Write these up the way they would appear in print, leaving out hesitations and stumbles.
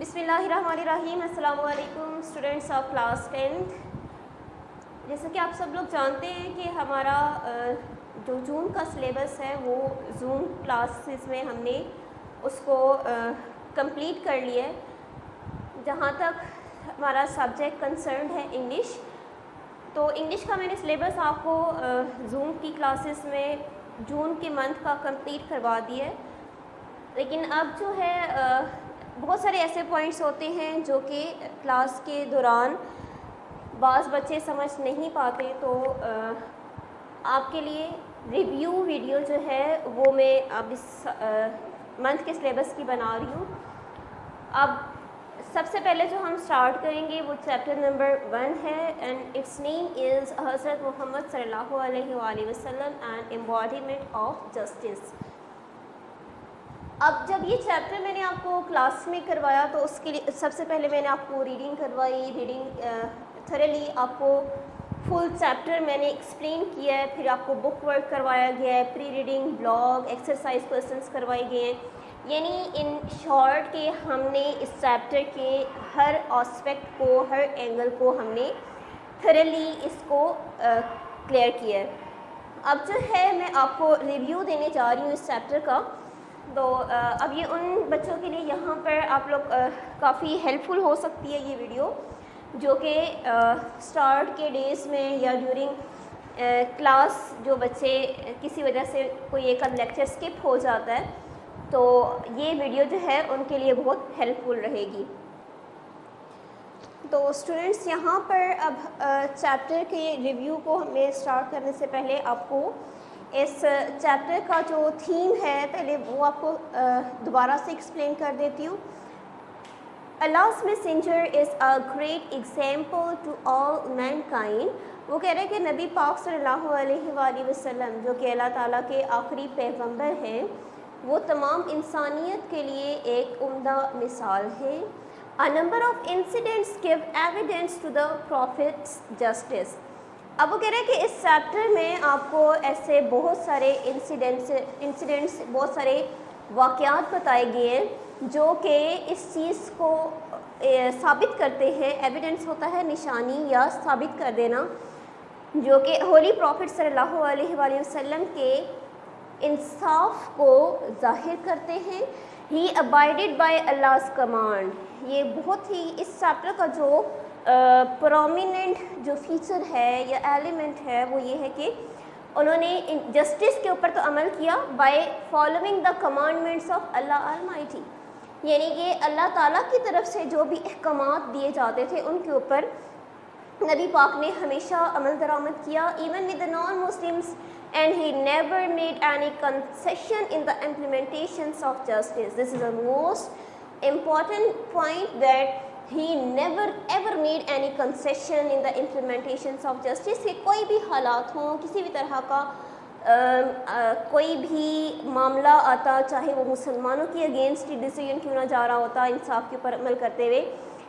بسم اللہ الرحمن الرحیم۔ السلام علیکم اسٹوڈنٹس آف کلاس 10th۔ جیسا کہ آپ سب لوگ جانتے ہیں کہ ہمارا جو جون کا سلیبس ہے وہ زوم کلاسز میں ہم نے اس کو کمپلیٹ کر لیا ہے۔ جہاں تک ہمارا سبجیکٹ کنسرنڈ ہے انگلش، تو انگلش کا میں نے سلیبس آپ کو زوم کی کلاسز میں جون کے منتھ کا کمپلیٹ کروا دیا ہے۔ لیکن اب جو ہے بہت سارے ایسے پوائنٹس ہوتے ہیں جو کہ کلاس کے دوران بعض بچے سمجھ نہیں پاتے، تو آپ کے لیے ریویو ویڈیو جو ہے وہ میں اب اس منتھ کے سلیبس کی بنا رہی ہوں۔ اب سب سے پہلے جو ہم سٹارٹ کریں گے وہ چیپٹر نمبر 1 ہے، اینڈ اٹس نیم از حضرت محمد صلی اللہ علیہ وآلہ وسلم اینڈ ایمبوڈیمنٹ آف جسٹس۔ اب جب یہ چیپٹر میں نے آپ کو کلاس میں کروایا تو اس کے لیے سب سے پہلے میں نے آپ کو ریڈنگ کروائی، ریڈنگ تھرلی آپ کو فل چیپٹر میں نے ایکسپلین کیا ہے، پھر آپ کو بک ورک کروایا گیا ہے، پری ریڈنگ، بلاگ، ایکسرسائز کوسچنس کروائے گئے ہیں۔ یعنی ان شارٹ کہ ہم نے اس چیپٹر کے ہر آسپیکٹ کو، ہر اینگل کو ہم نے تھرلی اس کو کلیئر کیا ہے۔ اب جو ہے میں آپ کو ریویو دینے جا رہی ہوں اس چیپٹر کا، تو اب یہ ان بچوں کے لیے یہاں پر آپ لوگ کافی ہیلپ فل ہو سکتی ہے یہ ویڈیو، جو کہ اسٹارٹ کے ڈیز میں یا ڈیورنگ کلاس جو بچے کسی وجہ سے کوئی ایک آدھ لیکچر اسکپ ہو جاتا ہے، تو یہ ویڈیو جو ہے ان کے لیے بہت ہیلپ فل رہے گی۔ تو اسٹوڈنٹس یہاں پر اب چیپٹر کے ریویو کو ہمیں اسٹارٹ کرنے سے پہلے آپ کو اس چیپٹر کا جو تھیم ہے پہلے وہ آپ کو دوبارہ سے ایکسپلین کر دیتی ہوں۔ Allah's messenger is a great example to all mankind۔ وہ کہہ رہے ہیں کہ نبی پاک صلی اللہ علیہ وآلہ وسلم جو کہ اللہ تعالیٰ کے آخری پیغمبر ہیں، وہ تمام انسانیت کے لیے ایک عمدہ مثال ہے۔ A number of incidents give evidence to the prophet's justice۔ اب وہ کہہ رہے ہیں کہ اس چیپٹر میں آپ کو ایسے بہت سارے انسیڈنٹس بہت سارے واقعات بتائے گئے ہیں جو کہ اس چیز کو ثابت کرتے ہیں۔ ایویڈنس ہوتا ہے نشانی یا ثابت کر دینا، جو کہ ہولی پروفٹ صلی اللہ علیہ وآلہ وسلم کے انصاف کو ظاہر کرتے ہیں۔ ہی abided by Allah's command۔ یہ بہت ہی اس چیپٹر کا جو پرومیننٹ جو فیچر ہے یا ایلیمنٹ ہے وہ یہ ہے کہ انہوں نے جسٹس کے اوپر تو عمل کیا by following the commandments of Allah almighty, یعنی کہ اللہ تعالیٰ کی طرف سے جو بھی احکامات دیے جاتے تھے ان کے اوپر نبی پاک نے ہمیشہ عمل درآمد کیا، even with the non Muslims, and he never made any concession in the implementations of justice۔ This is the most important point, that he never ever made any concession in the implementations of justice۔ کہ کوئی بھی حالات ہوں، کسی بھی طرح کا کوئی بھی معاملہ آتا، چاہے وہ مسلمانوں کی اگینسٹ ڈیسیژن کیوں نہ جا رہا ہوتا، انصاف کے اوپر عمل کرتے ہوئے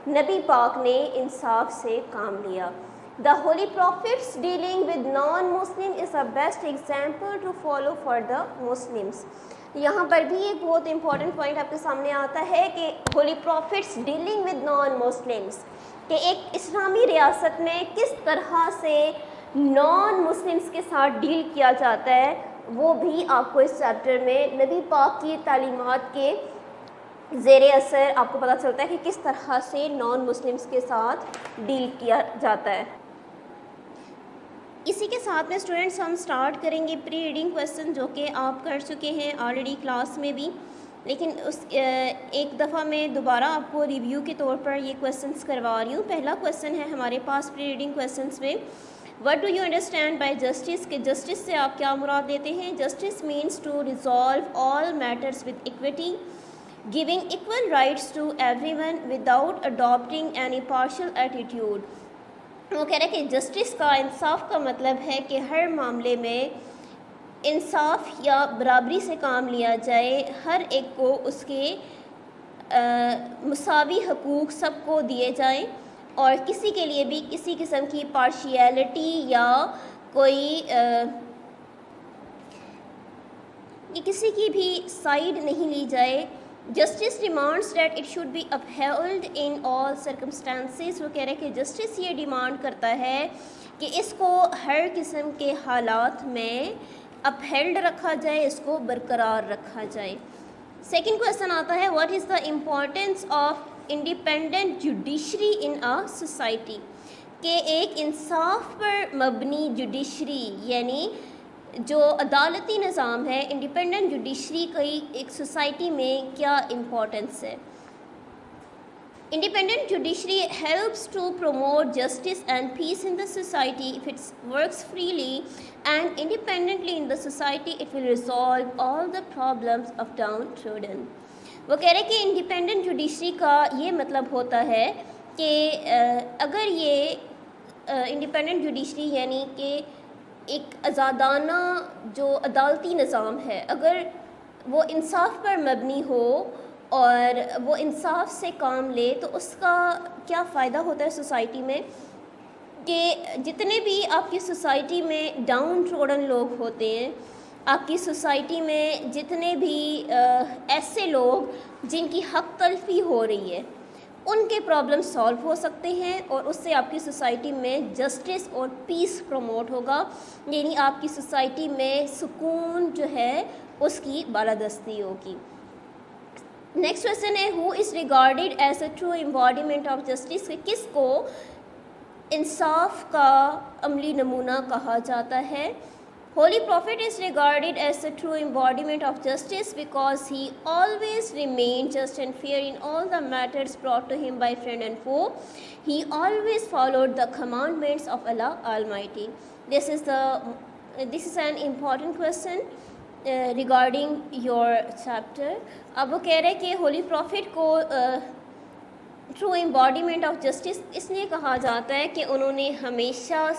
نبی پاک نے انصاف سے کام لیا۔ The holy prophets dealing with non-Muslim is a best example to follow for the Muslims۔ یہاں پر بھی ایک بہت امپورٹنٹ پوائنٹ آپ کے سامنے آتا ہے کہ holy prophets dealing with non Muslims, کہ ایک اسلامی ریاست میں کس طرح سے نان مسلمس کے ساتھ ڈیل کیا جاتا ہے، وہ بھی آپ کو اس چیپٹر میں نبی پاک کی تعلیمات کے زیر اثر آپ کو پتہ چلتا ہے کہ کس طرح سے نان مسلمس کے ساتھ ڈیل کیا جاتا ہے۔ اسی کے ساتھ میں اسٹوڈنٹس ہم سٹارٹ کریں گے پری ریڈنگ کویسچن، جو کہ آپ کر چکے ہیں آلریڈی کلاس میں بھی، لیکن ایک دفعہ میں دوبارہ آپ کو ریویو کے طور پر یہ کویسچنس کروا رہی ہوں۔ پہلا کویسچن ہے ہمارے پاس پری ریڈنگ کویسچنس میں، what do you understand by justice, کہ جسٹس سے آپ کیا مراد لیتے ہیں؟ Justice means to resolve all matters with equity, giving equal rights to every one without adapting any partial attitude. وہ کہہ رہے ہیں کہ جسٹس کا، انصاف کا مطلب ہے کہ ہر معاملے میں انصاف یا برابری سے کام لیا جائے، ہر ایک کو اس کے مساوی حقوق سب کو دیے جائیں، اور کسی کے لیے بھی کسی قسم کی پارشیلٹی یا کوئی کسی کی بھی سائیڈ نہیں لی جائے justice demands that it should be upheld in all circumstances. وہ کہہ رہے ہیں کہ جسٹس یہ ڈیمانڈ کرتا ہے کہ اس کو ہر قسم کے حالات میں اپہیلڈ رکھا جائے, اس کو برقرار رکھا جائے. سیکنڈ کویشچن آتا ہے what is the importance of independent judiciary in a society. کہ ایک انصاف پر مبنی جوڈیشری یعنی جو عدالتی نظام ہے, انڈیپینڈنٹ جوڈیشری کی ایک سوسائٹی میں کیا امپورٹنس ہے. Independent judiciary helps to promote justice and peace in the society. If it works freely and independently in the society, it will resolve all the problems of downtrodden. وہ کہہ رہے کہ independent judiciary کا یہ مطلب ہوتا ہے کہ اگر یہ انڈیپینڈنٹ جوڈیشری یعنی کہ ایک آزادانہ جو عدالتی نظام ہے, اگر وہ انصاف پر مبنی ہو اور وہ انصاف سے کام لے تو اس کا کیا فائدہ ہوتا ہے سوسائٹی میں, کہ جتنے بھی آپ کی سوسائٹی میں ڈاؤن ٹروڈن لوگ ہوتے ہیں, آپ کی سوسائٹی میں جتنے بھی ایسے لوگ جن کی حق تلفی ہو رہی ہے, ان کے پرابلم سالو ہو سکتے ہیں اور اس سے آپ کی سوسائٹی میں جسٹس اور پیس پروموٹ ہوگا, یعنی آپ کی سوسائٹی میں سکون جو ہے اس کی بالادستی ہوگی. نیکسٹ کویشچن ہے who is regarded as a true embodiment of justice. کس کو انصاف کا عملی نمونہ کہا جاتا ہے. Holy prophet is regarded as a true embodiment of justice because he always remain just and fair in all the matters brought to him by friend and foe. He always followed the commandments of Allah Almighty. This is an important question regarding your chapter. اب وہ کہہ رہے کہ holy prophet کو true embodiment of justice اس لیے کہا جاتا ہے کہ انہوں نے ہمیشہ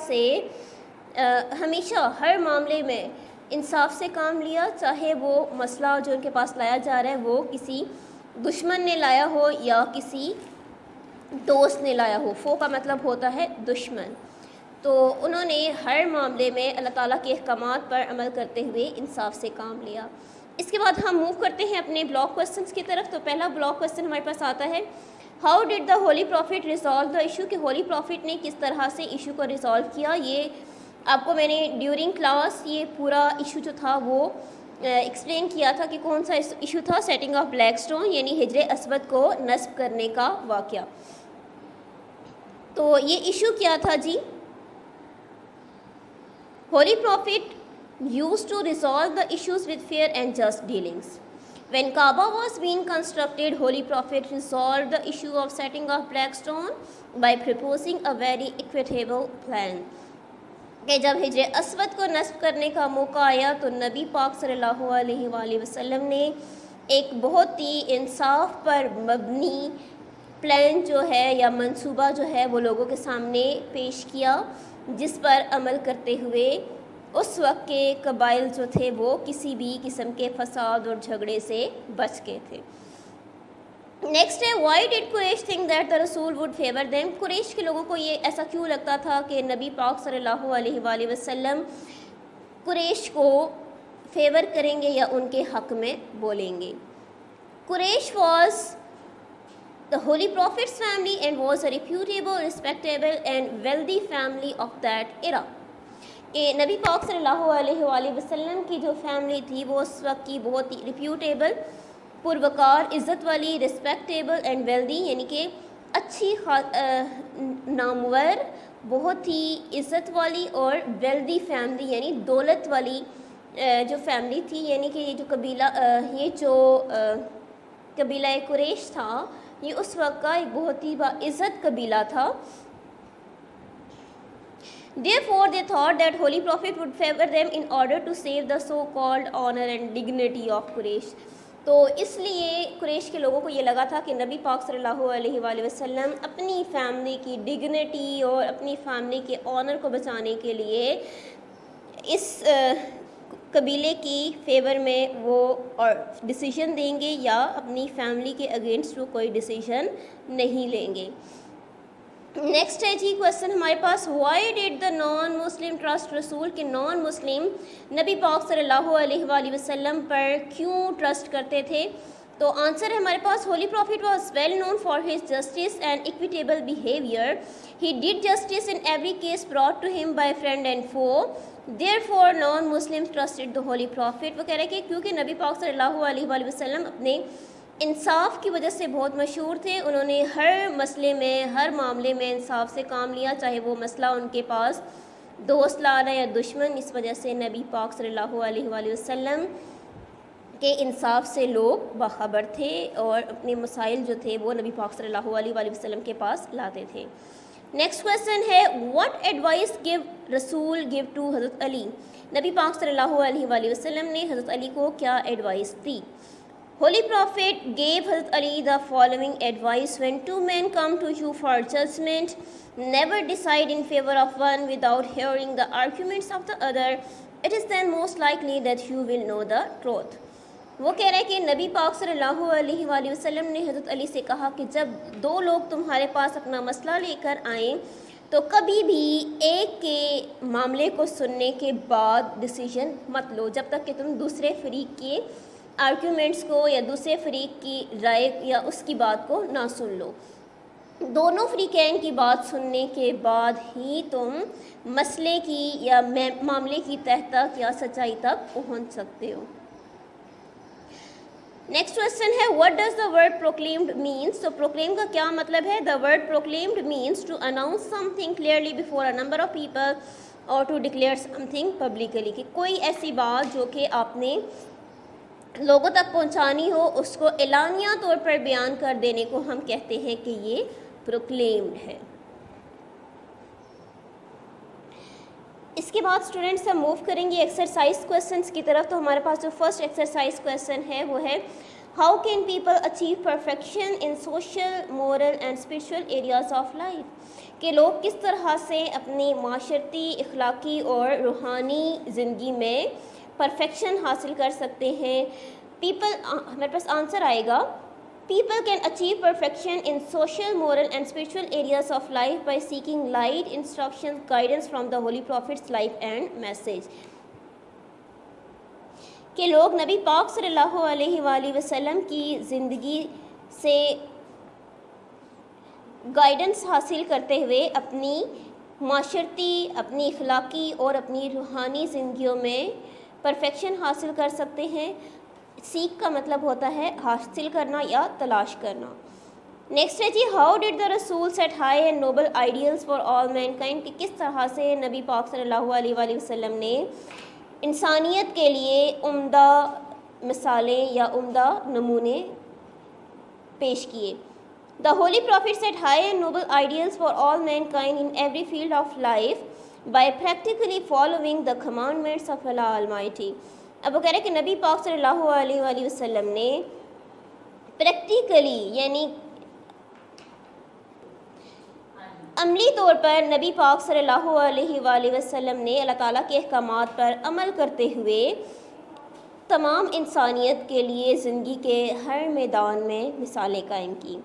ہر معاملے میں انصاف سے کام لیا, چاہے وہ مسئلہ جو ان کے پاس لایا جا رہا ہے وہ کسی دشمن نے لایا ہو یا کسی دوست نے لایا ہو. فو کا مطلب ہوتا ہے دشمن. تو انہوں نے ہر معاملے میں اللہ تعالیٰ کے احکامات پر عمل کرتے ہوئے انصاف سے کام لیا. اس کے بعد ہم موو کرتے ہیں اپنے بلاک کویسچنس کی طرف. تو پہلا بلاک کویسچن ہمارے پاس آتا ہے how did the holy profit resolve the issue. کہ ہولی پروفٹ نے کس طرح سے ایشو کو ریزالو کیا. یہ آپ کو میں نے ڈیورنگ کلاس یہ پورا ایشو جو تھا وہ ایکسپلین کیا تھا کہ کون سا ایشو تھا. سیٹنگ آف بلیک اسٹون یعنی ہجر اسود کو نصب کرنے کا واقعہ. تو یہ ایشو کیا تھا جی. Holy Prophet used to resolve the issues with fair and just dealings. When Kaaba was being constructed, Holy Prophet resolved the issue of setting of black stone by proposing a very equitable plan. کہ جب ہجر اسود کو نصب کرنے کا موقع آیا تو نبی پاک صلی اللہ علیہ وآلہ وسلم نے ایک بہت ہی انصاف پر مبنی پلان جو ہے یا منصوبہ جو ہے وہ لوگوں کے سامنے پیش کیا, جس پر عمل کرتے ہوئے اس وقت کے قبائل جو تھے وہ کسی بھی قسم کے فساد اور جھگڑے سے بچ گئے تھے. نیکسٹ ہے why did Quraysh think that the رسول وڈ فیور دیم. قریش کے لوگوں کو یہ ایسا کیوں لگتا تھا کہ نبی پاک صلی اللہ علیہ وآلہ وسلم قریش کو فیور کریں گے یا ان کے حق میں بولیں گے. قریش was the Holy Prophet's family and was a reputable, respectable and wealthy family of that era. کہ نبی پاک صلی اللہ علیہ وآلہ وسلم کی جو فیملی تھی وہ اس وقت کی بہت ہی ریپیوٹیبل, پروکار, عزت والی, رسپیکٹیبل اینڈ ویلدی یعنی کہ اچھی نامور, بہت ہی عزت والی اور ویلدی فیملی یعنی دولت والی جو فیملی تھی. یعنی کہ یہ جو قبیلہ قریش تھا یہ اس وقت کا ایک بہت ہی باعزت قبیلہ تھا. Therefore they thought that Holy Prophet would favor them in order to save the so-called honor and dignity of Quraysh. تو اس لیے قریش کے لوگوں کو یہ لگا تھا کہ نبی پاک صلی اللہ علیہ وآلہ وسلم اپنی فیملی کی ڈگنیٹی اور اپنی فیملی کے آنر کو بچانے کے لیے اس قبیلے کی فیور میں وہ ڈیسیژن دیں گے یا اپنی فیملی کے اگینسٹ وہ کوئی ڈیسیژن نہیں لیں گے. نیکسٹ ہے جی کویشچن ہمارے پاس why did the non Muslim trust Rasool. کہ نان مسلم نبی پاک صلی اللہ علیہ وآلہ وسلم پر کیوں ٹرسٹ کرتے تھے. تو آنسر ہے ہمارے پاس holy prophet was well known for his justice and equitable behaviour. He did justice in every case brought to him by friend and foe. Therefore non-Muslims trusted the holy prophet. وہ کہہ رہے ہیں کہ کیونکہ نبی پاک صلی اللہ علیہ وآلہ وسلم اپنے انصاف کی وجہ سے بہت مشہور تھے. انہوں نے ہر مسئلے میں ہر معاملے میں انصاف سے کام لیا, چاہے وہ مسئلہ ان کے پاس دوست لا رہا ہے یا دشمن. اس وجہ سے نبی پاک صلی اللہ علیہ وآلہ وسلم کے انصاف سے لوگ باخبر تھے اور اپنے مسائل جو تھے وہ نبی پاک صلی اللہ علیہ وآلہ وسلم کے پاس لاتے تھے. نیکسٹ کویسچن ہے واٹ ایڈوائس گیو رسول گیو ٹو حضرت علی. نبی پاک صلی اللہ علیہ وآلہ وسلم نے حضرت علی کو کیا ایڈوائس دی؟ ہولی پروفٹ گیو حضرت علی the following advice: when two men come to you for judgment, never decide in favor of one without hearing the arguments of the other. It is then most likely that you will know the truth. وہ کہہ رہے ہیں کہ نبی پاک صلی اللہ علیہ وآلہ وسلم نے حضرت علی سے کہا کہ جب دو لوگ تمہارے پاس اپنا مسئلہ لے کر آئیں تو کبھی بھی ایک کے معاملے کو سننے کے بعد ڈیسیژن مت لو جب تک کہ تم دوسرے فریق کے آرگیومنٹس کو یا دوسرے فریق کی رائے یا اس کی بات کو نہ سن لو. دونوں فریقین کی بات سننے کے بعد ہی تم مسئلے کی یا معاملے کی تہ تک یا سچائی تک پہنچ سکتے ہو. نیکسٹ کویسچن ہے what does the word proclaimed means. تو پروکلیم کا کیا مطلب ہے؟ The word proclaimed means to announce something clearly before a number of people or to declare something publicly. کہ کوئی ایسی بات جو کہ آپ نے لوگوں تک پہنچانی ہو اس کو اعلانیہ طور پر بیان کر دینے کو ہم کہتے ہیں کہ یہ پروکلیمڈ ہے. اس کے بعد اسٹوڈنٹس ہم موو کریں گے ایکسرسائز کویسچنس کی طرف. تو ہمارے پاس جو فرسٹ ایکسرسائز کویسچن ہے وہ ہے how can people achieve perfection in social moral and spiritual areas of life. کہ لوگ کس طرح سے اپنی معاشرتی اخلاقی اور روحانی زندگی میں پرفیکشن حاصل کر سکتے ہیں. ہمارے پاس آنسر آئے گا people can achieve perfection in social, moral and spiritual areas of life by seeking light, instructions, guidance from the Holy Prophet's life and message. کہ لوگ نبی پاک صلی اللہ علیہ وآلہ وسلم کی زندگی سے گائیڈنس حاصل کرتے ہوئے اپنی معاشرتی, اپنی اخلاقی اور اپنی روحانی زندگیوں میں پرفیکشن حاصل کر سکتے ہیں. سیکھ کا مطلب ہوتا ہے حاصل کرنا یا تلاش کرنا. نیکسٹ ہے جی ہاؤ ڈڈ دا رسول set high and noble ideals for all mankind. کہ کس طرح سے نبی پاک صلی اللہ علیہ وآلہ وسلم نے انسانیت کے لیے عمدہ مثالیں یا عمدہ نمونے پیش کیے. The holy prophet set high and noble ideals for all mankind in every field of life by practically following the commandments of Allah Almighty. اب وہ کہہ رہے ہیں کہ نبی پاک صلی اللہ علیہ وآلہ وسلم نے پریکٹیکلی یعنی عملی طور پر نبی پاک صلی اللہ علیہ وآلہ وسلم نے اللہ تعالیٰ کے احکامات پر عمل کرتے ہوئے تمام انسانیت کے لیے زندگی کے ہر میدان میں مثالیں قائم کی.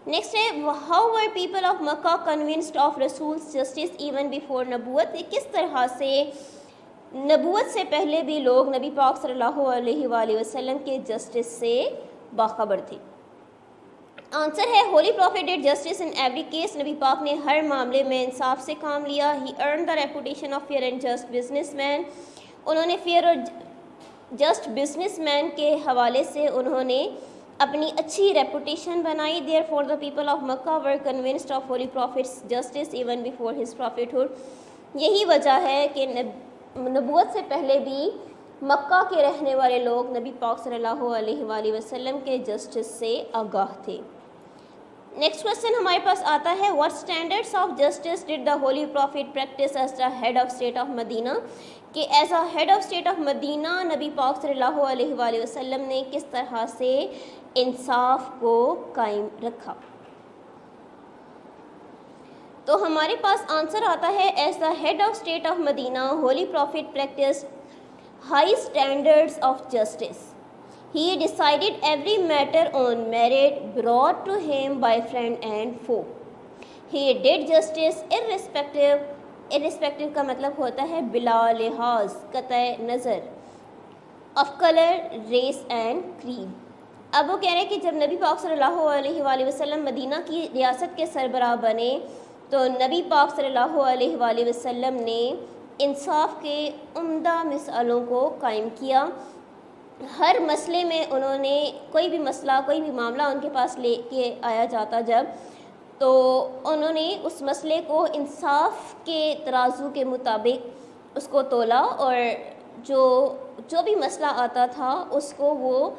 نیکسٹ ہے how were people of Mecca convinced of Rasool's justice even before نبوت. کس طرح سے نبوت سے پہلے بھی لوگ نبی پاک صلی اللہ علیہ وآلہ وسلم کے جسٹس سے باخبر تھے. آنسر ہے holy prophet did justice in every case. نبی پاک نے ہر معاملے میں انصاف سے کام لیا. He earn the reputation of fair and just businessman. انہوں نے فیئر اور جسٹ بزنس مین کے حوالے سے انہوں نے اپنی اچھی ریپوٹیشن بنائی. Therefore the people of Mecca were convinced of holy prophet's justice even before his prophethood. یہی وجہ ہے کہ نبوت سے پہلے بھی مکہ کے رہنے والے لوگ نبی پاک صلی اللہ علیہ وآلہ وسلم کے جسٹس سے آگاہ تھے. نیکسٹ کویسچن ہمارے پاس آتا ہے what standards of justice did the holy prophet practice as the head of state of Medina. کہ as a head of state of Medina نبی پاک صلی اللہ علیہ وآلہ وسلم نے کس طرح سے انصاف کو قائم رکھا. تو ہمارے پاس آنسر آتا ہے as the head of state of Medina holy prophet practice high standards of justice. He decided every matter on merit brought to him by friend and foe. He did justice irrespective کا مطلب ہوتا ہے بلا لحاظ قطع نظر of color, race and creed. اب وہ کہہ رہے ہیں کہ جب نبی پاک صلی اللہ علیہ وآلہ وسلم مدینہ کی ریاست کے سربراہ بنے تو نبی پاک صلی اللہ علیہ وآلہ وسلم نے انصاف کے عمدہ مثالوں کو قائم کیا. ہر مسئلے میں انہوں نے کوئی بھی مسئلہ کوئی بھی معاملہ ان کے پاس لے کے آیا جاتا جب تو انہوں نے اس مسئلے کو انصاف کے ترازو کے مطابق اس کو تولا اور جو بھی مسئلہ آتا تھا اس کو وہ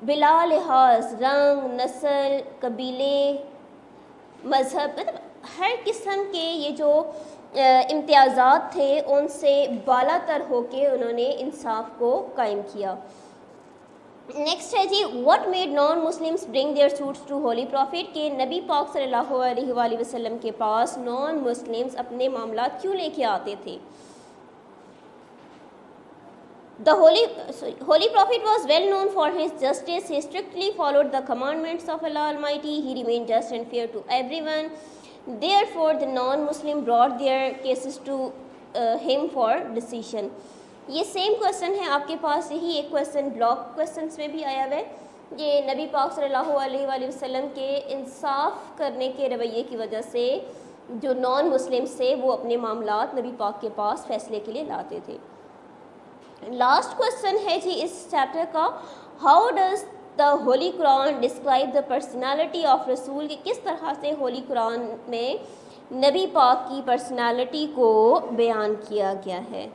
بلا لحاظ رنگ نسل قبیلے مذہب مطلب ہر قسم کے یہ جو امتیازات تھے ان سے بالا تر ہو کے انہوں نے انصاف کو قائم کیا. نیکسٹ ہے جی what made non Muslims bring their suits to holy prophet کہ نبی پاک صلی اللہ علیہ وآلہ وسلم کے پاس نان مسلمس اپنے معاملات کیوں لے کے آتے تھے. The holy prophet was well known for his justice. He strictly followed the commandments of Allah Almighty. He remained just and fair to everyone. Therefore, the non-Muslim brought their cases to him for decision. یہ same question ہے آپ کے پاس, یہی ایک question block questions میں بھی آیا ہوا ہے. یہ نبی پاک صلی اللہ علیہ وآلہ وسلم کے انصاف کرنے کے رویے کی وجہ سے جو نان مسلم سے وہ اپنے معاملات نبی پاک کے پاس فیصلے کے لیے لاتے تھے. لاسٹ کویسچن ہے جی اس چیپٹر کا, how does the holy Quran describe the personality of رسول کہ کس طرح سے ہولی قرآن میں نبی پاک کی پرسنالٹی کو بیان کیا گیا ہے.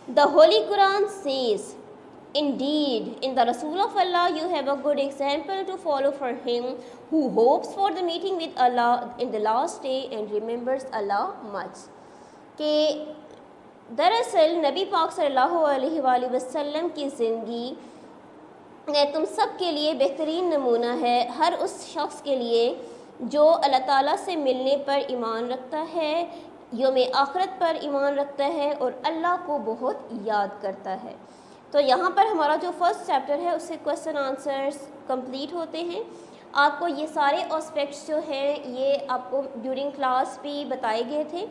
دا holy Quran Cs Indeed, in the Rasul of Allah, you have a good example to follow for him who hopes for the meeting with Allah in the last day and remembers Allah much. کہ دراصل نبی پاک صلی اللہ علیہ وآلہ وسلم کی زندگی تم سب کے لیے بہترین نمونہ ہے, ہر اس شخص کے لیے جو اللہ تعالیٰ سے ملنے پر ایمان رکھتا ہے, یوم آخرت پر ایمان رکھتا ہے اور اللہ کو بہت یاد کرتا ہے. تو یہاں پر ہمارا جو فرسٹ چیپٹر ہے اس سے کویسچن آنسرس کمپلیٹ ہوتے ہیں. آپ کو یہ سارے اسپیکٹس جو ہیں یہ آپ کو ڈیورنگ کلاس بھی بتائے گئے تھے.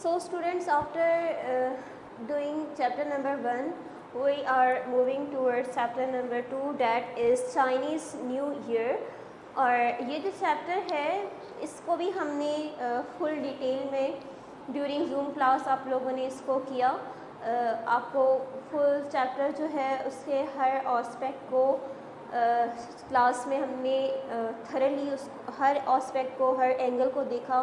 So students, after doing chapter number 1, we are moving towards chapter number 2, that is Chinese New Year. اور یہ جو چیپٹر ہے اس کو بھی ہم نے فل ڈیٹیل میں ڈیورنگ زوم کلاس آپ لوگوں نے اس کو کیا. آپ کو فل چیپٹر جو ہے اس کے ہر آسپیکٹ کو کلاس میں ہم نے تھرلی اس ہر آسپیکٹ کو ہر اینگل کو دیکھا.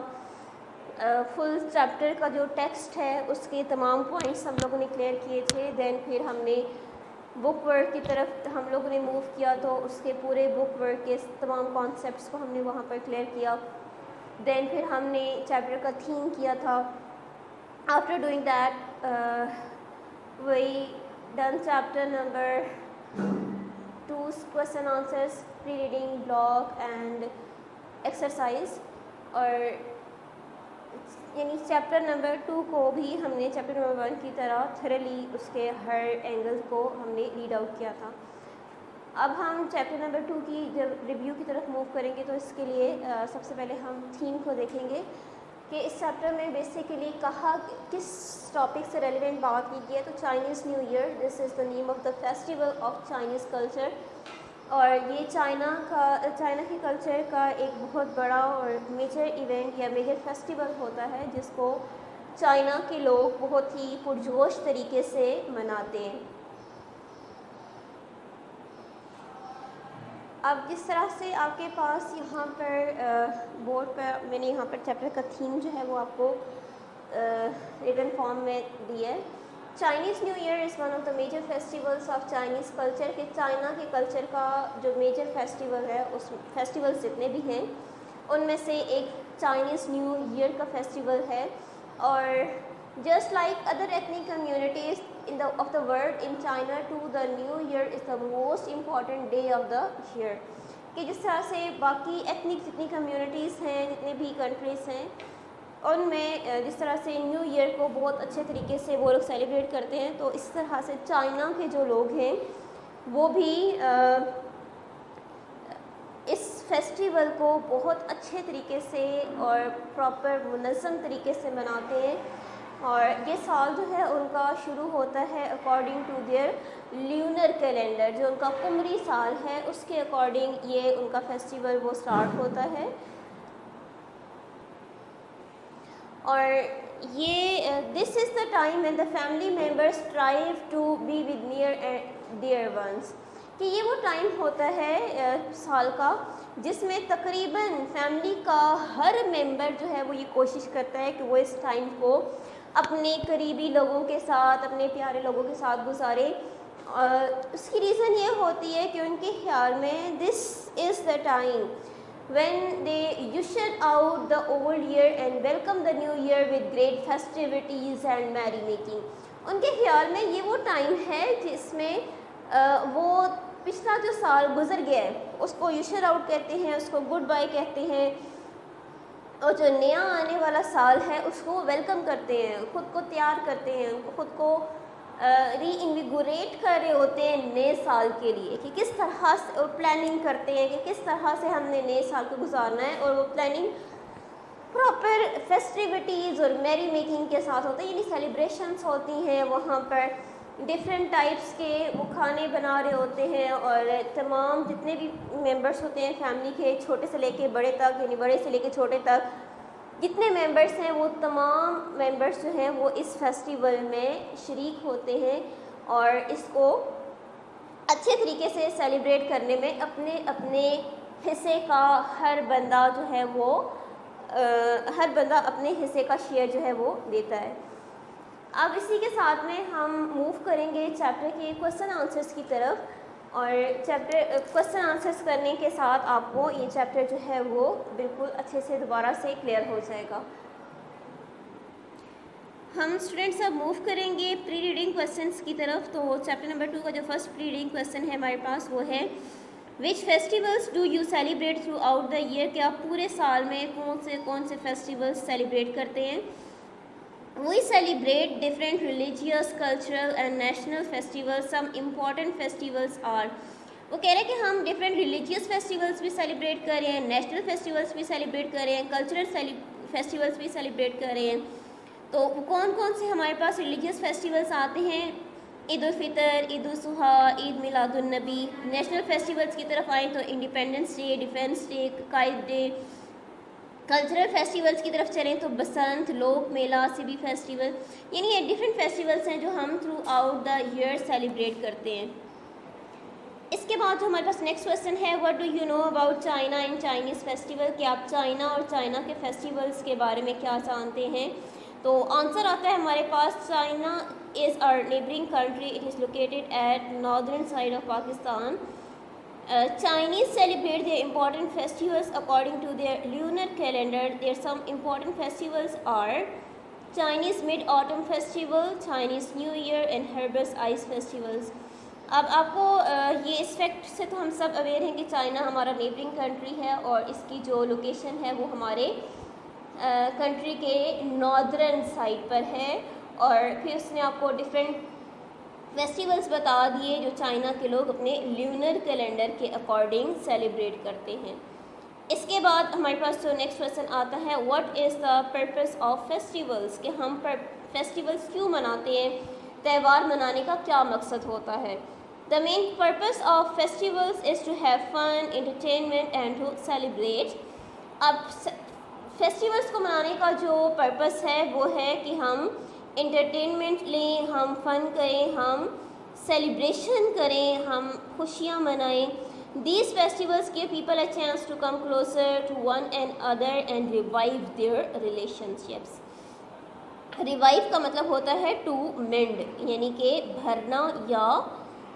فل چیپٹر کا جو ٹیکسٹ ہے اس کے تمام پوائنٹس ہم لوگوں نے کلیئر کیے تھے. دین پھر ہم نے بک ورک کی طرف ہم لوگوں نے موو کیا تو اس کے پورے بک ورک کے تمام کانسیپٹس کو ہم نے وہاں پر کلیئر کیا. دین پھر ہم نے چیپٹر کا تھیم کیا تھا. After doing that we done chapter number 2 question answers, pre reading, blog and exercise. اور یعنی چیپٹر نمبر 2 کو بھی ہم نے چیپٹر نمبر 1 کی طرح تھرلی اس کے ہر اینگل کو ہم نے ریڈ آؤٹ کیا تھا. اب ہم چیپٹر نمبر 2 کی جب ریویو کی طرف موو کریں گے تو اس کے لیے سب سے پہلے ہم تھیم کو دیکھیں گے کہ اس چیپٹر میں بیسیکلی کہا کس ٹاپک سے ریلیونٹ بات کی ہے. تو Chinese new year, this is the name of the festival of Chinese culture. اور یہ چائنا کے کلچر کا ایک بہت بڑا اور میجر ایونٹ یا میجر فیسٹیول ہوتا ہے جس کو چائنا کے لوگ بہت ہی پرجوش طریقے سے مناتے ہیں. اب جس طرح سے آپ کے پاس یہاں پر بورڈ پر میں نے یہاں پر چیپٹر کا تھیم جو ہے وہ آپ کو ریٹن فارم میں دی ہے. Chinese new year is one of the major festivals of Chinese culture کہ چائنا کے کلچر کا جو میجر فیسٹیول ہے اس فیسٹیولس جتنے بھی ہیں ان میں سے ایک چائنیز نیو ایئر کا فیسٹیول ہے. اور just like other ethnic communities of the world in China to the new year is the most important day of the year. کہ جس طرح سے باقی ایتھنک جتنی کمیونٹیز ہیں جتنے بھی کنٹریز ہیں ان میں جس طرح سے نیو ایئر کو بہت اچھے طریقے سے وہ لوگ سیلیبریٹ کرتے ہیں تو اس طرح سے چائنا کے جو لوگ ہیں وہ بھی اس فیسٹیول کو بہت اچھے طریقے سے اور پراپر منظم طریقے سے مناتے ہیں. اور یہ سال جو ہے ان کا شروع ہوتا ہے according to their lunar calendar, جو ان کا قمری سال ہے اس کے اکارڈنگ یہ ان کا فیسٹیول وہ اسٹارٹ ہوتا ہے. اور یہ this is the time when the family members strive to be with near and dear ones, کہ یہ وہ ٹائم ہوتا ہے سال کا جس میں تقریباً فیملی کا ہر ممبر جو ہے وہ یہ کوشش کرتا ہے کہ وہ اس ٹائم کو اپنے قریبی لوگوں کے ساتھ، اپنے پیارے لوگوں کے ساتھ گزارے. اس کی ریزن یہ ہوتی ہے کہ ان کے خیال میں this is the time when they usher out the old year and welcome the new year with great festivities and merry making. ان کے خیال میں یہ وہ ٹائم ہے جس میں وہ پچھلا جو سال گزر گیا ہے اس کو یوشر آؤٹ کہتے ہیں، اس کو گڈ بائی کہتے ہیں، اور جو نیا آنے والا سال ہے اس کو ویلکم کرتے ہیں، خود کو تیار کرتے ہیں، خود کو ری انویگوریٹ کر رہے ہوتے ہیں نئے سال کے لیے، کہ کس طرح سے پلاننگ کرتے ہیں کہ کس طرح سے ہم نے نئے سال کو گزارنا ہے. اور وہ پلاننگ پراپر فیسٹیوٹیز اور میری میکنگ کے ساتھ ہوتے ہیں، یعنی سیلیبریشنس ہوتی ہیں، وہاں پر ڈفرینٹ ٹائپس کے وہ کھانے بنا رہے ہوتے ہیں، اور تمام جتنے بھی ممبرس ہوتے ہیں فیملی کے، چھوٹے سے لے کے بڑے تک، یعنی بڑے سے لے کے چھوٹے تک جتنے ممبرس ہیں وہ تمام ممبرس جو ہیں وہ اس فیسٹیول میں شریک ہوتے ہیں، اور اس کو اچھے طریقے سے سیلیبریٹ کرنے میں اپنے اپنے حصے کا ہر بندہ جو ہے وہ ہر بندہ اپنے حصے کا شیئر جو ہے وہ دیتا ہے. اب اسی کے ساتھ میں ہم موو کریں گے چیپٹر کے کوسچن آنسرس کی طرف، اور چیپٹر کوسچن آنسرس کرنے کے ساتھ آپ کو یہ چیپٹر جو ہے وہ بالکل اچھے سے دوبارہ سے کلیئر ہو جائے گا. ہم اسٹوڈینٹس اب موو کریں گے پری ریڈنگ کوسچنس کی طرف. تو چیپٹر نمبر 2 کا جو فرسٹ پری ریڈنگ کوسچن ہے ہمارے پاس وہ ہے which festivals do you celebrate throughout the year, کہ آپ پورے سال میں کون سے فیسٹیولس سیلیبریٹ کرتے ہیں. We celebrate different religious, cultural and national festivals. Some important festivals are، وہ کہہ رہے ہیں کہ ہم ڈفرینٹ ریلیجیس فیسٹیولس بھی سیلیبریٹ کر رہے ہیں، نیشنل فیسٹیولس بھی سیلیبریٹ کر رہے ہیں، کلچرل فیسٹیولس بھی سیلیبریٹ کر رہے ہیں. تو کون کون سے ہمارے پاس ریلیجیس فیسٹیولس آتے ہیں؟ عید الفطر، عید الاضحیٰ، عید میلاد النبی. نیشنل فیسٹیولس کی طرف آئیں تو انڈیپینڈنس ڈے، ڈیفینس ڈے، قائد ڈے. کلچرل فیسٹیولس کی طرف چلیں تو بسنت، لوک میلہ، سبی فیسٹیول، یعنی یہ ڈفرینٹ فیسٹیولس ہیں جو ہم throughout the year celebrate کرتے ہیں. اس کے بعد جو ہمارے پاس نیکسٹ کویسچن ہے what do you know about China and Chinese festival, کہ آپ چائنا اور چائنا کے فیسٹیولس کے بارے میں کیا جانتے ہیں. تو آنسر آتا ہے ہمارے پاس China is our neighbouring country, it is located at northern side of Pakistan. Chinese celebrate their important festivals according to their lunar calendar. Their some important festivals are Chinese Mid-Autumn Festival, Chinese New Year and Harvest Ice Festivals. اب آپ کو یہ اس fact سے تو ہم سب aware ہیں کہ China ہمارا نیبرنگ کنٹری ہے اور اس کی جو لوکیشن ہے وہ ہمارے کنٹری کے ناردرن سائڈ پر ہے. اور پھر اس نے آپ کو ڈفرینٹ فیسٹیولس بتا دیے جو چائنا کے لوگ اپنے لیونر کیلنڈر کے اکارڈنگ سیلیبریٹ کرتے ہیں. اس کے بعد ہمارے پاس جو نیکسٹ کویسچن آتا ہے what is the purpose of festivals, کہ ہم فیسٹیولس کیوں مناتے ہیں، تہوار منانے کا کیا مقصد ہوتا ہے. The main purpose of festivals is to have fun, entertainment and to celebrate. اب فیسٹیولس کو منانے کا جو پرپز ہے وہ ہے کہ ہم انٹرٹینمنٹ لیں، ہم فن کریں، ہم سیلیبریشن کریں، ہم خوشیاں منائیں. These festivals give people a chance to come closer to one another and revive their relationships. Revive کا مطلب ہوتا ہے to mend، یعنی کہ بھرنا یا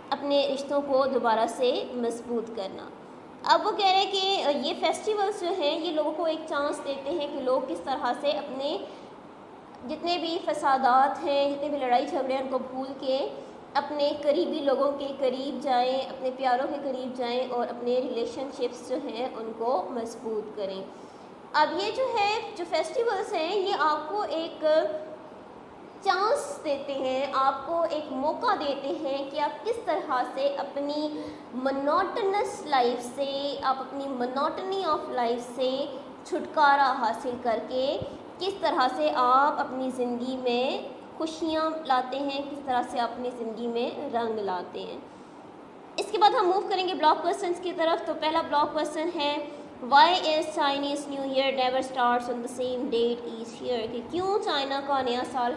اپنے رشتوں کو دوبارہ سے مضبوط کرنا. اب وہ کہہ رہے ہیں کہ یہ فیسٹیولس جو ہیں یہ لوگوں کو ایک چانس دیتے ہیں کہ لوگ کس طرح سے اپنے جتنے بھی فسادات ہیں، جتنے بھی لڑائی جھگڑے ہیں ان کو بھول کے اپنے قریبی لوگوں کے قریب جائیں، اپنے پیاروں کے قریب جائیں اور اپنے ریلیشن شپس جو ہیں ان کو مضبوط کریں. اب یہ جو ہے جو فیسٹیولس ہیں یہ آپ کو ایک چانس دیتے ہیں، آپ کو ایک موقع دیتے ہیں کہ آپ کس طرح سے اپنی منوٹنس لائف سے، آپ اپنی منوٹنی آف لائف سے چھٹکارا حاصل کر کے کس طرح سے آپ اپنی زندگی میں خوشیاں لاتے ہیں, کس طرح سے اپنی زندگی میں رنگ لاتے ہیں. اس کے بعد ہم موو کریں گے بلاک کوسچنس کی طرف. تو پہلا بلاک کوسچن ہے why is Chinese new year never starts on the same date each year, کہ کیوں چائنا کا نیا سال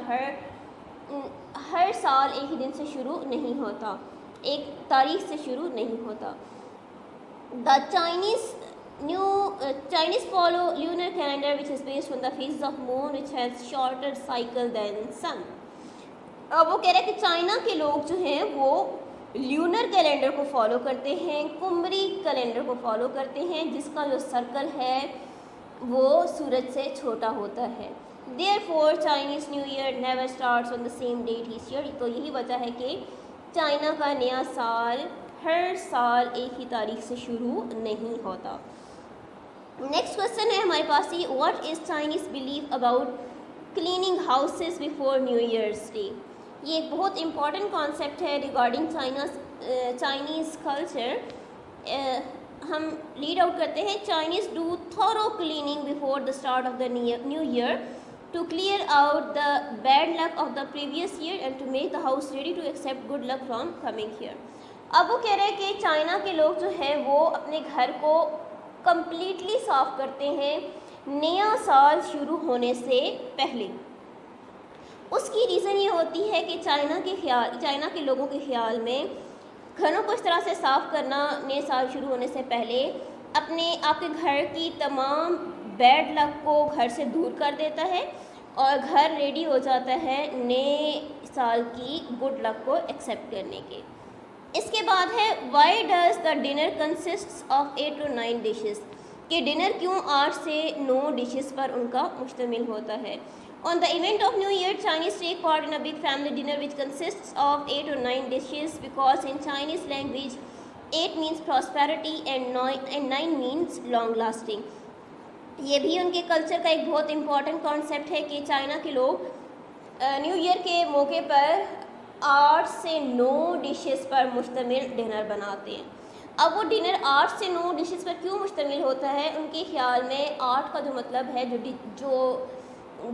ہر سال ایک ہی دن سے شروع نہیں ہوتا, ایک تاریخ سے شروع نہیں ہوتا. دا Chinese follow lunar calendar which is based on the phases of moon which has shorter cycle than sun. اب وہ کہہ رہے ہیں کہ چائنا کے لوگ جو ہیں وہ لیونر کیلنڈر کو فالو کرتے ہیں, قمری کیلنڈر کو فالو کرتے ہیں, جس کا جو سرکل ہے وہ سورج سے چھوٹا ہوتا ہے. Therefore Chinese New Year never starts on the same date each year. تو یہی وجہ ہے کہ چائنا کا نیا سال ہر سال ایک ہی تاریخ سے شروع نہیں ہوتا. نیکسٹ کویسچن ہے ہمارے پاس یہ, what is Chinese belief about cleaning houses before new year's day. یہ ایک بہت امپورٹنٹ کانسیپٹ ہے ریگارڈنگ چائنیز کلچر. ہم ریڈ آؤٹ کرتے ہیں, Chinese do thorough cleaning before the start of the new year to clear out the bad luck of the previous year and to make the house ready to accept good luck from coming year. اب وہ کہہ رہے ہیں کہ China کے لوگ جو ہیں وہ اپنے گھر کو کمپلیٹلی صاف کرتے ہیں نیا سال شروع ہونے سے پہلے. اس کی ریزن یہ ہوتی ہے کہ چائنا کے لوگوں کے خیال میں گھروں کو اس طرح سے صاف کرنا نئے سال شروع ہونے سے پہلے آپ کے گھر کی تمام بیڈ لک کو گھر سے دور کر دیتا ہے اور گھر ریڈی ہو جاتا ہے نئے سال کی گڈ لک کو ایکسیپٹ کرنے کے. اس کے بعد ہے why does the dinner consists of 8 to 9 dishes, کہ ڈنر کیوں 8 سے 9 ڈشز پر ان کا مشتمل ہوتا ہے. On the event of New Year, Chinese take part in a big family dinner which consists of 8 or 9 dishes because in Chinese language 8 means prosperity and 9 means long lasting. یہ بھی ان کے culture کا ایک بہت امپورٹنٹ کانسیپٹ ہے کہ China کے لوگ نیو ایئر کے موقع پر 8 سے 9 ڈشز پر مشتمل ڈنر بناتے ہیں. اب وہ ڈنر 8 سے 9 ڈشز پر کیوں مشتمل ہوتا ہے, ان کے خیال میں 8 کا جو مطلب ہے, جو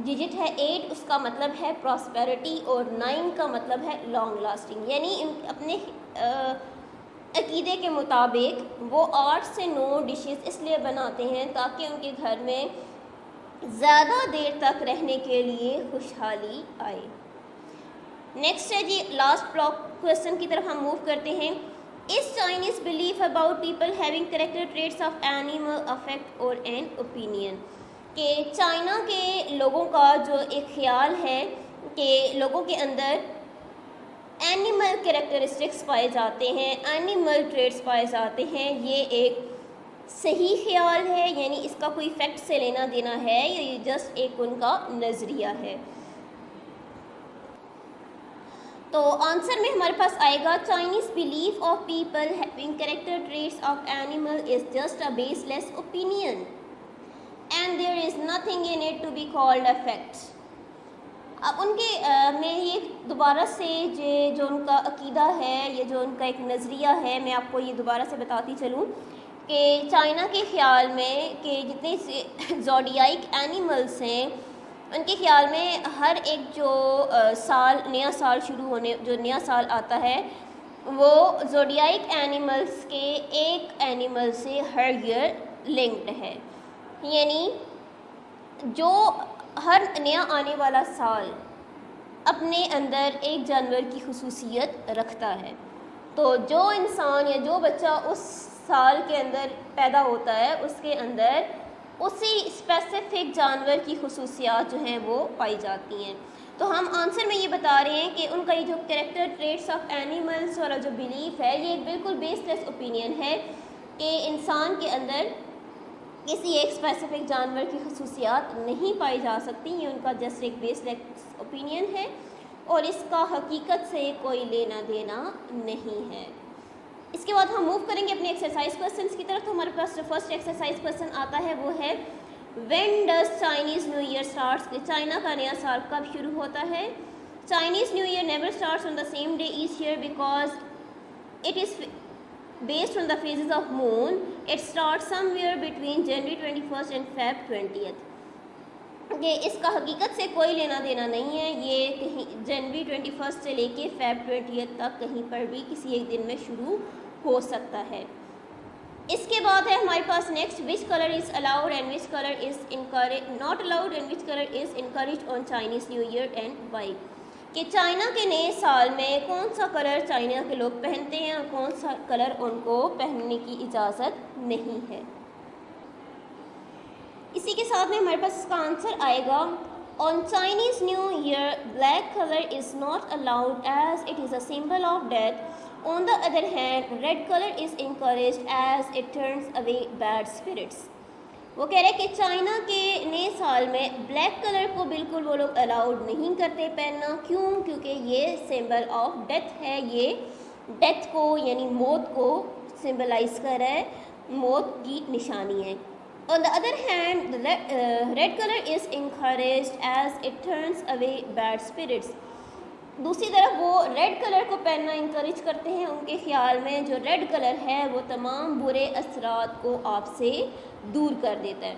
ڈیجٹ ہے 8, اس کا مطلب ہے پراسپیرٹی, اور 9 کا مطلب ہے لانگ لاسٹنگ. یعنی اپنے عقیدے کے مطابق وہ 8 سے 9 ڈشز اس لیے بناتے ہیں تاکہ ان کے گھر میں زیادہ دیر تک رہنے کے لیے خوشحالی آئے. نیکسٹ ہے جی لاسٹ بلاک کویسچن کی طرف ہم موو کرتے ہیں. Is Chinese belief about people having character traits of animal affect or an opinion, کہ چائنا کے لوگوں کا جو ایک خیال ہے کہ لوگوں کے اندر اینیمل کریکٹرسٹکس پائے جاتے ہیں, اینیمل ٹریٹس پائے جاتے ہیں, یہ ایک صحیح خیال ہے, یعنی اس کا کوئی فیکٹ سے لینا دینا ہے یا یہ جسٹ ایک ان کا نظریہ ہے. تو آنسر میں ہمارے پاس آئے گا Chinese belief of people having character traits of animal is just a baseless opinion and there is nothing in it to be called a fact. اب ان کے میں یہ دوبارہ سے جو ان کا عقیدہ ہے, یہ جو ان کا ایک نظریہ ہے, میں آپ کو یہ دوبارہ سے بتاتی چلوں کہ چائنا کے خیال میں کہ جتنے سے زوڈیائک اینیملس ہیں, ان کے خیال میں ہر ایک جو نیا سال شروع ہونے, جو نیا سال آتا ہے وہ زوڈیائک اینیملس کے ایک اینیمل سے ہر ایئر لنکڈ ہے. یعنی جو ہر نیا آنے والا سال اپنے اندر ایک جانور کی خصوصیت رکھتا ہے, تو جو انسان یا جو بچہ اس سال کے اندر پیدا ہوتا ہے اس کے اندر اسی اسپیسیفک جانور کی خصوصیات جو ہیں وہ پائی جاتی ہیں. تو ہم آنسر میں یہ بتا رہے ہیں کہ ان کا یہ جو کریکٹر ٹریٹس آف اینیملس والا جو بلیف ہے, یہ ایک بالکل بیس لیس اوپینین ہے کہ انسان کے اندر کسی ایک اسپیسیفک جانور کی خصوصیات نہیں پائی جا سکتی. یہ ان کا جسٹ ایک بیس لیس اوپینین ہے اور اس کا حقیقت سے کوئی لینا دینا نہیں ہے. اس کے بعد ہم موو کریں گے اپنے ایکسرسائز کویسچنس کی طرف. تو ہمارے پاس جو فرسٹ ایکسرسائز کویسچن آتا ہے وہ ہے when does Chinese new year starts, کہ چائنا کا نیا سال کب شروع ہوتا ہے. Chinese new year never starts on the same day each year because it is based on the phases of moon. It starts somewhere between January 21st and Feb 20th. کہ اس کا حقیقت سے کوئی لینا دینا نہیں ہے. یہ کہیں جنوری 21 سے لے کے فیب 20 تک کہیں پر بھی کسی ایک دن میں شروع ہو سکتا ہے. اس کے بعد ہے ہمارے پاس next which colour is allowed and which colour is not allowed and which colour is encouraged on Chinese new year and why. کہ چائنا کے نئے سال میں کون سا کلر چائنا کے لوگ پہنتے ہیں اور کون سا کلر ان کو پہننے کی اجازت نہیں ہے. اسی کے ساتھ میں ہمارے پاس اس کا آنسر آئے گا on Chinese new year black colour is not allowed as it is a symbol of death. On the other hand, red color is encouraged as it turns away bad spirits. وہ کہہ رہے ہیں کہ China کے نئے سال میں black colour کو بالکل وہ لوگ الاؤڈ نہیں کرتے پہننا. کیوں؟ کیونکہ یہ سمبل آف ڈیتھ ہے. یہ ڈیتھ کو یعنی موت کو سمبلائز کر رہا ہے, موت کی نشانی ہے. On the other hand, red color is encouraged as it turns away bad spirits. دوسری طرف وہ ریڈ کلر کو پہننا انکریج کرتے ہیں. ان کے خیال میں جو ریڈ کلر ہے وہ تمام برے اثرات کو آپ سے دور کر دیتا ہے.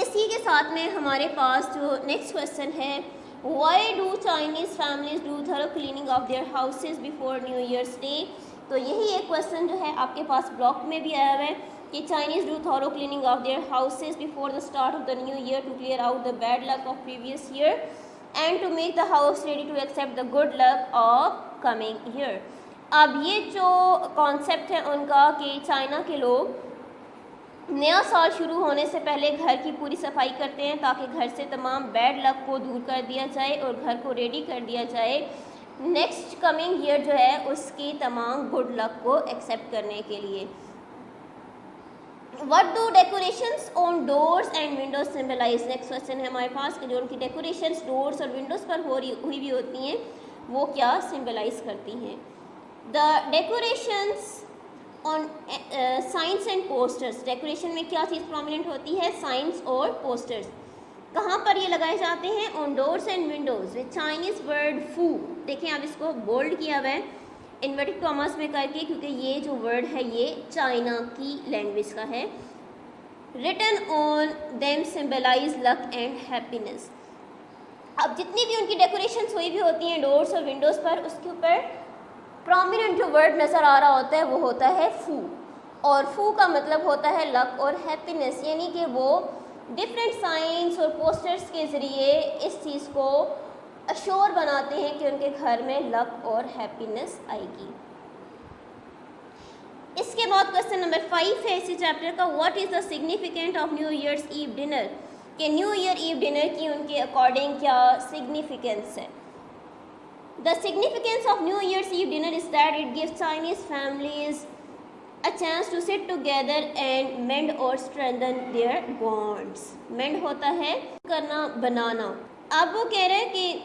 اسی کے ساتھ میں ہمارے پاس جو نیکسٹ کویشچن ہے why do Chinese families do through cleaning of their houses before new year's day. تو یہی ایک کویشچن جو ہے آپ کے پاس بلاک میں بھی آیا ہوا ہے کہ Chinese do through cleaning of their houses before the start of the new year to clear out the bad luck of previous year and to make the house ready to accept the good luck of coming year. اب یہ جو concept ہے ان کا کہ China کے لوگ نیا سال شروع ہونے سے پہلے گھر کی پوری صفائی کرتے ہیں تاکہ گھر سے تمام بیڈ لک کو دور کر دیا جائے اور گھر کو ریڈی کر دیا جائے نیکسٹ کمنگ ایئر جو ہے اس کی تمام گڈ لک کو ایکسیپٹ کرنے کے لیے. What do decorations on doors and windows symbolize? Next question ہے ہمارے پاس کہ جو ان کی ڈیکوریشنس ڈورس اور ونڈوز پر ہوئی بھی ہوتی ہیں وہ کیا سمبلائز کرتی ہیں. The decorations on signs and posters. Decoration میں کیا چیز پرومیننٹ ہوتی ہے؟ سائنس اور پوسٹرز. کہاں پر یہ لگائے جاتے ہیں؟ on doors and windows with Chinese word fu. دیکھیں آپ اس کو بولڈ کیا ہوا ہے انورٹڈ کاماز میں کر کے کیونکہ یہ جو ورڈ ہے یہ چائنا کی لینگویج کا ہے. Written on them symbolize luck and happiness. اب جتنی بھی ان کی ڈیکوریشنس ہوئی بھی ہوتی ہیں ڈورس اور ونڈوز پر اس کے اوپر پرومیننٹ جو ورڈ نظر آ رہا ہوتا ہے وہ ہوتا ہے فو. اور فو کا مطلب ہوتا ہے لک اور ہیپینس, یعنی کہ وہ ڈفرینٹ سائنس اور پوسٹرز کے ذریعے اس چیز کو اشور بناتے ہیں کہ ان کے گھر میں لک اور ہیپینس آئے گی. اس کے بعد کویشچن نمبر 5 ہے اسی چیپٹر کا what is the significant of new years eve dinner. کہ نیو ایئر ایو ڈنر کی ان کے اکارڈنگ کیا سگنیفیکینس ہے. The significance of new years eve dinner is that it gives Chinese families a chance to sit together and mend or strengthen their bonds. mend ہوتا ہے کرنا, بنانا. اب وہ کہہ رہے ہیں کہ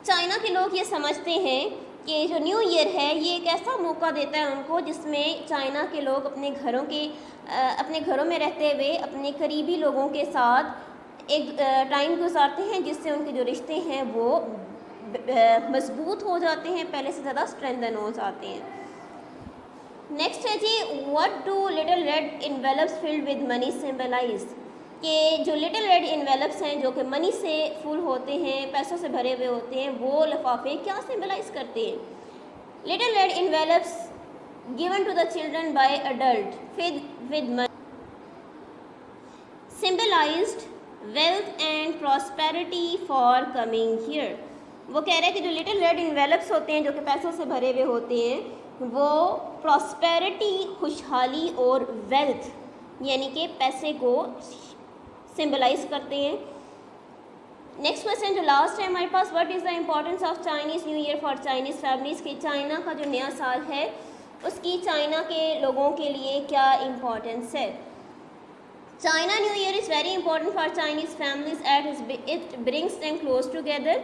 چائنا کے لوگ یہ سمجھتے ہیں کہ جو نیو ایئر ہے یہ ایک ایسا موقع دیتا ہے ان کو جس میں چائنا کے لوگ اپنے گھروں میں رہتے ہوئے اپنے قریبی لوگوں کے ساتھ ایک ٹائم گزارتے ہیں جس سے ان کے جو رشتے ہیں وہ مضبوط ہو جاتے ہیں, پہلے سے زیادہ اسٹرینتھن ہو جاتے ہیں. نیکسٹ ہے جی what do little red envelopes filled with money symbolise. کہ جو لٹل ریڈ انویلپس ہیں جو کہ منی سے فل ہوتے ہیں, پیسوں سے بھرے ہوئے ہوتے ہیں, وہ لفافے کیا سمبلائز کرتے ہیں. Little red envelopes given to the children by adult filled with money symbolized wealth and prosperity for coming year. وہ کہہ رہے ہیں کہ جو لٹل ریڈ انویلپس ہوتے ہیں جو کہ پیسوں سے بھرے ہوئے ہوتے ہیں وہ پراسپیرٹی, خوشحالی اور ویلتھ یعنی کہ پیسے کو سمبلائز کرتے ہیں. نیکسٹ کویشچن جو لاسٹ ہے ہمارے پاس what is the importance of Chinese new year for Chinese families. کہ چائنا کا جو نیا سال ہے اس کی چائنا کے لوگوں کے لیے کیا امپورٹنس ہے. China new year is very important for Chinese families at it brings them close together.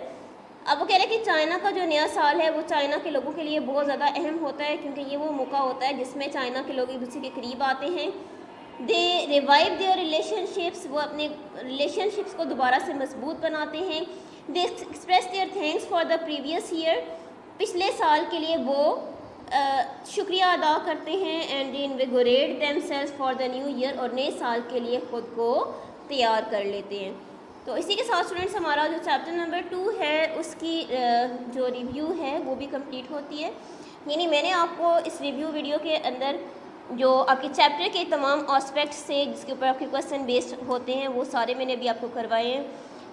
اب وہ کہہ رہے ہیں کہ چائنا کا جو نیا سال ہے وہ چائنا کے لوگوں کے لیے بہت زیادہ اہم ہوتا ہے کیونکہ یہ وہ موقع ہوتا ہے جس میں چائنا کے لوگ ایک دوسرے کے قریب آتے ہیں. دے ریوائو دیئر ریلیشن شپس, وہ اپنے ریلیشن شپس کو دوبارہ سے مضبوط بناتے ہیں. They express their thanks for the previous year, پچھلے سال کے لیے وہ شکریہ ادا کرتے ہیں and invigorate themselves for the new year, اور نئے سال کے لیے خود کو تیار کر لیتے ہیں. تو اسی کے ساتھ اسٹوڈنٹس ہمارا جو چیپٹر نمبر 2 ہے اس کی جو ریویو ہے وہ بھی کمپلیٹ ہوتی ہے. یعنی میں نے آپ کو اس ریویو ویڈیو کے اندر جو آپ کے چیپٹر کے تمام آسپیکٹس سے جس کے اوپر آپ کے کویسچن بیسڈ ہوتے ہیں وہ سارے میں نے ابھی آپ کو کروائے ہیں.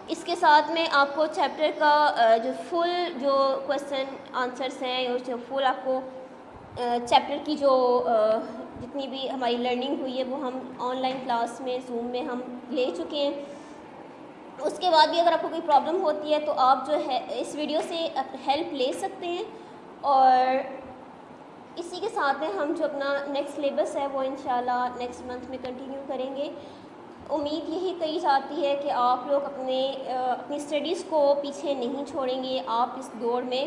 اس کے ساتھ میں آپ کو چیپٹر کا جو فل جو کویسچن آنسرس ہیں اور جو فل آپ کو چیپٹر کی جو جتنی بھی ہماری لرننگ ہوئی ہے وہ ہم آن لائن کلاس میں زوم میں ہم لے چکے ہیں. اس کے بعد بھی اگر آپ کو کوئی پرابلم ہوتی ہے تو آپ جو ہے اس ویڈیو سے ہیلپ لے سکتے ہیں. اور اسی کے ساتھ میں ہم جو اپنا نیکسٹ سلیبس ہے وہ انشاءاللہ نیکسٹ منتھ میں کنٹینیو کریں گے. امید یہی کی جاتی ہے کہ آپ لوگ اپنی اسٹڈیز کو پیچھے نہیں چھوڑیں گے، آپ اس دوڑ میں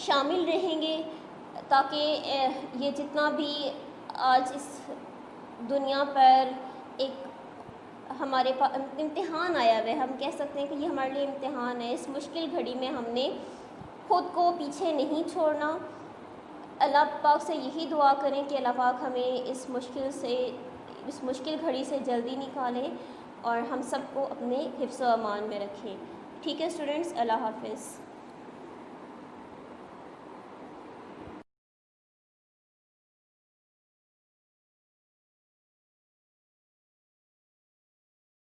شامل رہیں گے تاکہ یہ جتنا بھی آج اس دنیا پر ایک ہمارے پاس امتحان آیا ہوا ہے، ہم کہہ سکتے ہیں کہ یہ ہمارے لیے امتحان ہے. اس مشکل گھڑی میں ہم نے خود کو پیچھے نہیں چھوڑنا. اللہ پاک سے یہی دعا کریں کہ اللہ پاک ہمیں اس مشکل گھڑی سے جلدی نکالیں اور ہم سب کو اپنے حفظ و امان میں رکھیں. ٹھیک ہے اسٹوڈنٹس، اللہ حافظ.